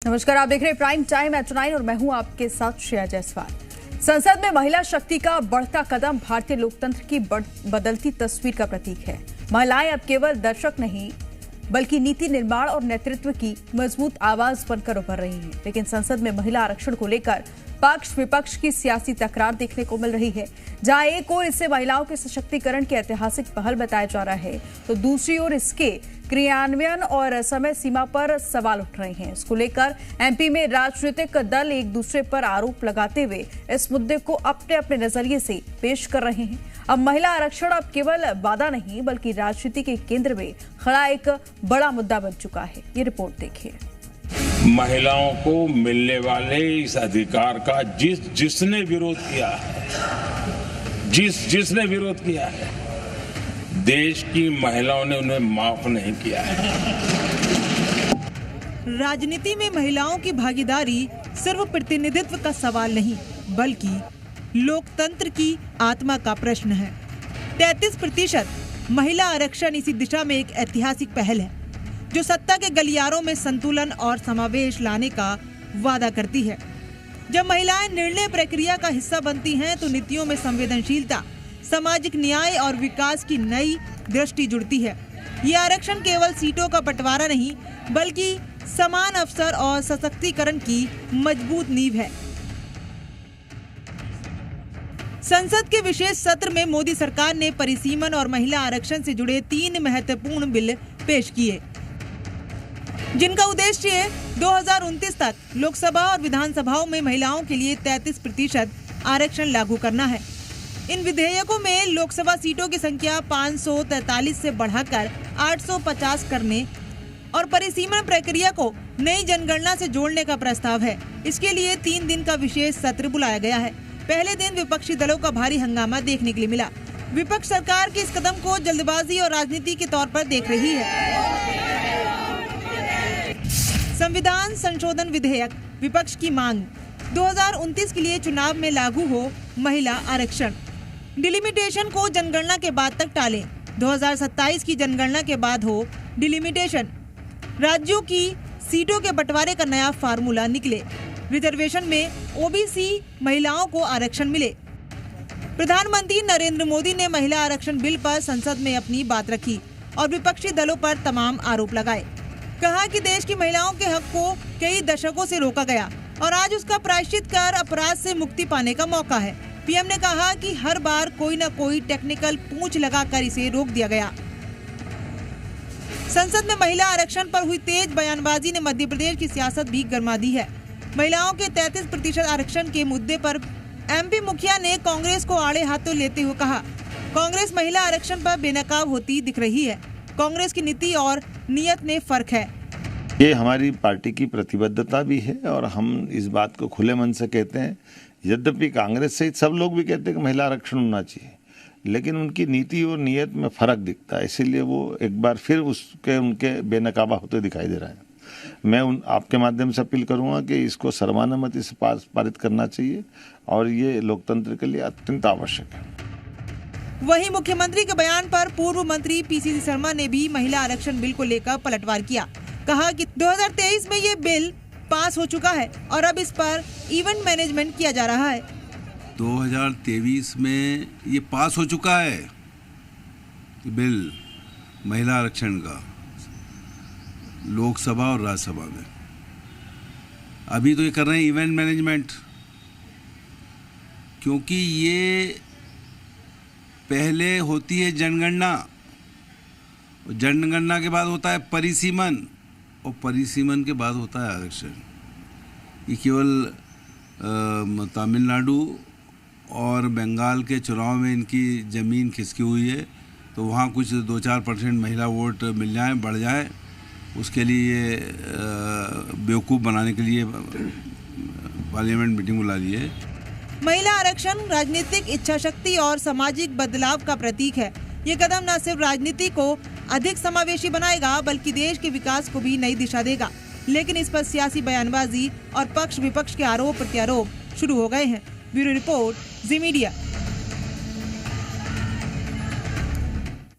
नमस्कार, आप देख रहे हैं प्राइम टाइम एट 9 और मैं हूं आपके साथ श्रेया जायसवाल। संसद में महिला शक्ति का बढ़ता कदम भारतीय लोकतंत्र की बदलती तस्वीर का प्रतीक है। महिलाएं अब केवल दर्शक नहीं बल्कि नीति निर्माण और नेतृत्व की मजबूत आवाज बनकर उभर रही हैं। लेकिन संसद में महिला आरक्षण को लेकर पक्ष विपक्ष की सियासी तकरार देखने को मिल रही है। जहां एक ओर इसे महिलाओं के सशक्तिकरण की ऐतिहासिक पहल बताया जा रहा है, तो दूसरी ओर इसके क्रियान्वयन और समय सीमा पर सवाल उठ रहे हैं। इसको लेकर एमपी में राजनीतिक दल एक दूसरे पर आरोप लगाते हुए इस मुद्दे को अपने अपने नजरिए से पेश कर रहे हैं। अब महिला आरक्षण अब केवल वादा नहीं बल्कि राजनीति के केंद्र में खड़ा एक बड़ा मुद्दा बन चुका है। ये रिपोर्ट देखिए। महिलाओं को मिलने वाले इस अधिकार का जिसने विरोध किया है, जिसने विरोध किया है, देश की महिलाओं ने उन्हें माफ नहीं किया है। राजनीति में महिलाओं की भागीदारी सिर्फ प्रतिनिधित्व का सवाल नहीं बल्कि लोकतंत्र की आत्मा का प्रश्न है। 33% महिला आरक्षण इसी दिशा में एक ऐतिहासिक पहल है जो सत्ता के गलियारों में संतुलन और समावेश लाने का वादा करती है। जब महिलाएं निर्णय प्रक्रिया का हिस्सा बनती हैं तो नीतियों में संवेदनशीलता, सामाजिक न्याय और विकास की नई दृष्टि जुड़ती है। ये आरक्षण केवल सीटों का बंटवारा नहीं बल्कि समान अवसर और सशक्तिकरण की मजबूत नींव है। संसद के विशेष सत्र में मोदी सरकार ने परिसीमन और महिला आरक्षण से जुड़े 3 महत्वपूर्ण बिल पेश किए, जिनका उद्देश्य 2029 तक लोकसभा और विधानसभाओं में महिलाओं के लिए 33% आरक्षण लागू करना है। इन विधेयकों में लोकसभा सीटों की संख्या 543 से बढ़ाकर 850 करने और परिसीमन प्रक्रिया को नई जनगणना से जोड़ने का प्रस्ताव है। इसके लिए 3 दिन का विशेष सत्र बुलाया गया है। पहले दिन विपक्षी दलों का भारी हंगामा देखने के लिए मिला। विपक्ष सरकार के इस कदम को जल्दबाजी और राजनीति के तौर पर देख रही है। संविधान संशोधन विधेयक, विपक्ष की मांग, 2029 के लिए चुनाव में लागू हो महिला आरक्षण। डिलिमिटेशन को जनगणना के बाद तक टालें, 2027 की जनगणना के बाद हो डिलिमिटेशन। राज्यों की सीटों के बंटवारे का नया फार्मूला निकले, रिजर्वेशन में ओबीसी महिलाओं को आरक्षण मिले। प्रधानमंत्री नरेंद्र मोदी ने महिला आरक्षण बिल पर संसद में अपनी बात रखी और विपक्षी दलों पर तमाम आरोप लगाए। कहा कि देश की महिलाओं के हक को कई दशकों से रोका गया और आज उसका प्रायश्चित कर अपराध से मुक्ति पाने का मौका है। पीएम ने कहा कि हर बार कोई न कोई टेक्निकल पूंछ लगाकर इसे रोक दिया गया। संसद में महिला आरक्षण पर हुई तेज बयानबाजी ने मध्य प्रदेश की सियासत भी गरमा दी है। महिलाओं के 33% आरक्षण के मुद्दे पर एमपी मुखिया ने कांग्रेस को आड़े हाथों लेते हुए कहा, कांग्रेस महिला आरक्षण पर बेनकाब होती दिख रही है। कांग्रेस की नीति और नियत में फर्क है। ये हमारी पार्टी की प्रतिबद्धता भी है और हम इस बात को खुले मन से कहते हैं। यद्यपि कांग्रेस सहित सब लोग भी कहते हैं कि महिला आरक्षण होना चाहिए, लेकिन उनकी नीति और नियत में फर्क दिखता है, इसीलिए वो एक बार फिर उनके बेनकाबा होते दिखाई दे रहा है। मैं आपके माध्यम से अपील करूंगा कि इसको सर्वानुमति से पारित करना चाहिए और ये लोकतंत्र के लिए अत्यंत आवश्यक है। वहीं मुख्यमंत्री के बयान पर पूर्व मंत्री पीसीसी शर्मा ने भी महिला आरक्षण बिल को लेकर पलटवार किया। कहा कि 2023 में ये बिल पास हो चुका है और अब इस पर इवेंट मैनेजमेंट किया जा रहा है। 2023 में ये पास हो चुका है बिल महिला आरक्षण का लोकसभा और राज्यसभा में। अभी तो ये कर रहे हैं इवेंट मैनेजमेंट, क्योंकि ये पहले होती है जनगणना, जनगणना के बाद होता है परिसीमन और परिसीमन के बाद होता है आरक्षण। ये केवल तमिलनाडु और बंगाल के चुनाव में इनकी ज़मीन खिसकी हुई है, तो वहाँ कुछ 2-4% महिला वोट मिल जाए, बढ़ जाए, उसके लिए बेवकूफ़ बनाने के लिए पार्लियामेंट मीटिंग बुला ली है। महिला आरक्षण राजनीतिक इच्छाशक्ति और सामाजिक बदलाव का प्रतीक है। ये कदम न सिर्फ राजनीति को अधिक समावेशी बनाएगा बल्कि देश के विकास को भी नई दिशा देगा। लेकिन इस पर सियासी बयानबाजी और पक्ष विपक्ष के आरोप प्रत्यारोप शुरू हो गए हैं। ब्यूरो रिपोर्ट, जी मीडिया।